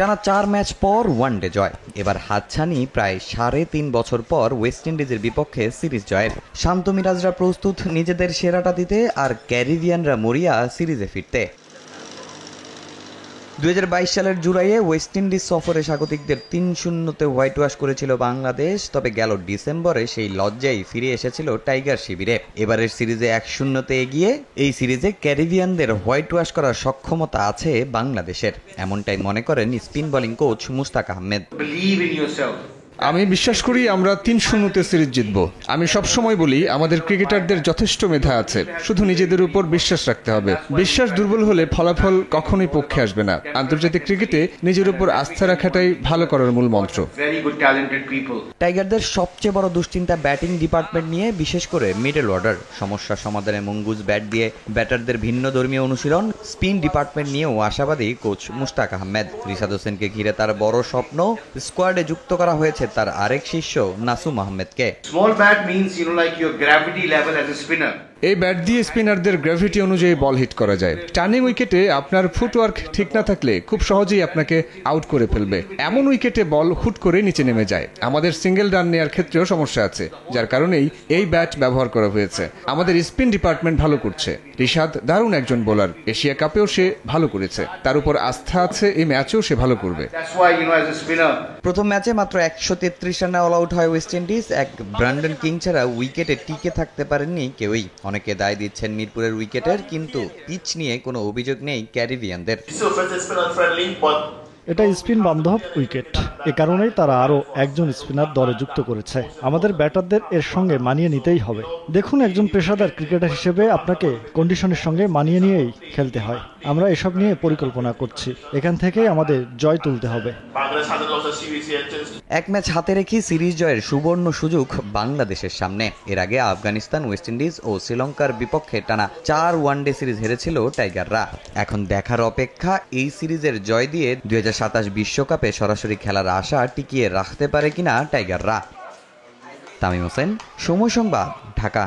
টানা 4 ম্যাচ পর ওয়ানডে জয়। এবার হাতছানি প্রায় 3.5 বছর পর ওয়েস্ট ইন্ডিজের বিপক্ষে সিরিজ জয়ের। শান্ত মিরাজরা প্রস্তুত নিজেদের সেরাটা দিতে, আর ক্যারিবিয়ানরা মরিয়া সিরিজে ফিরতে। 2022 সালের জুলাইয়ে ওয়েস্ট ইন্ডিজ সফরে স্বাগতিকদের 3-0 হোয়াইট ওয়াশ করেছিল বাংলাদেশ। তবে গেল ডিসেম্বরে সেই লজ্জায় ফিরে এসেছিল টাইগার শিবিরে। এবারের সিরিজে 1-0 এগিয়ে এই সিরিজে ক্যারিবিয়ানদের হোয়াইট ওয়াশ করার সক্ষমতা আছে বাংলাদেশের, এমনটাই মনে করেন spin bowling coach Mushtaq Ahmed. আমি বিশ্বাস করি আমরা 3-0 সিরিজ জিতব। আমি সবসময় বলি আমাদের ক্রিকেটারদের যথেষ্ট মেধা আছে, শুধু নিজেদের উপর বিশ্বাস রাখতে হবে। বিশ্বাস দুর্বল হলে ফলাফল কখনোই পক্ষে আসবে না। আন্তর্জাতিক ক্রিকেটে নিজের উপর আস্থা রাখাটাই ভালো করার মূল মন্ত্র। টাইগারদের সবচেয়ে বড় দুশ্চিন্তা ব্যাটিং ডিপার্টমেন্ট নিয়ে, বিশেষ করে মিডল অর্ডার। সমস্যা সমাধানে মঙ্গুজ ব্যাট দিয়ে ব্যাটারদের ভিন্ন ধর্মীয় অনুশীলন। স্পিন ডিপার্টমেন্ট নিয়েও আশাবাদী কোচ মুশতাক আহমেদ। রিশাদ হোসেনকে ঘিরে তার বড় স্বপ্ন, স্কোয়াডে যুক্ত করা হয়েছে তার আরেক শিষ্য নাসুম আহমেদকে। এই ব্যাট দিয়ে স্পিনারদের গ্র্যাভিটি অনুযায়ী বল হিট করা যায়। টার্নিং উইকেটে আপনার ফুটওয়ার্ক ঠিক না থাকলে খুব সহজেই আপনাকে আউট করে ফেলবে। এমন উইকেটে বল হুট করে নিচে নেমে যায়। আমাদের সিঙ্গেল রান নেওয়ার ক্ষেত্রেও সমস্যা আছে, যার কারণেই এই ব্যাট ব্যবহার করা হয়েছে। আমাদের স্পিন ডিপার্টমেন্ট ভালো করছে। রিশাদ দারুণ একজন বোলার, এশিয়া কাপেও সে ভালো করেছে। তার উপর আস্থা আছে এই ম্যাচেও সে ভালো করবে। প্রথম ম্যাচে মাত্র 133 রানে অল আউট হয় ওয়েস্ট ইন্ডিজ। এক ব্র্যান্ডন কিং ছাড়া উইকেটে টিকে থাকতে পারেননি কেউই। অনেকে দায় দিচ্ছেন মিরপুরের উইকেটের, কিন্তু পিচ নিয়ে কোনো অভিযোগ নেই ক্যারিবিয়ানদের। এটা স্পিন বান্ধব উইকেট, এ কারণেই তারা আরও একজন স্পিনার দলে যুক্ত করেছে। আমাদের ব্যাটারদের এর সঙ্গে মানিয়ে নিতেই হবে। দেখুন, একজন পেশাদার ক্রিকেটার হিসেবে আপনাকে কন্ডিশনের সঙ্গে মানিয়ে নিয়েই খেলতে হয়। আমরা এসব নিয়ে পরিকল্পনা করছি। এখান থেকেই আমাদের জয় তুলতে হবে। এক ম্যাচ হাতে রেখে সিরিজ জয়ের সুবর্ণ সুযোগ বাংলাদেশের সামনে। এর আগে আফগানিস্তান, ওয়েস্ট ইন্ডিজ ও শ্রীলঙ্কার বিপক্ষে টানা 4 ওয়ানডে সিরিজ হেরেছিল টাইগাররা। এখন দেখার অপেক্ষা এই সিরিজের জয় দিয়ে 2027 বিশ্বকাপে সরাসরি খেলার আশা টিকিয়ে রাখতে পারে কিনা টাইগাররা। তামিম হোসেন, সময় সংবাদ, ঢাকা।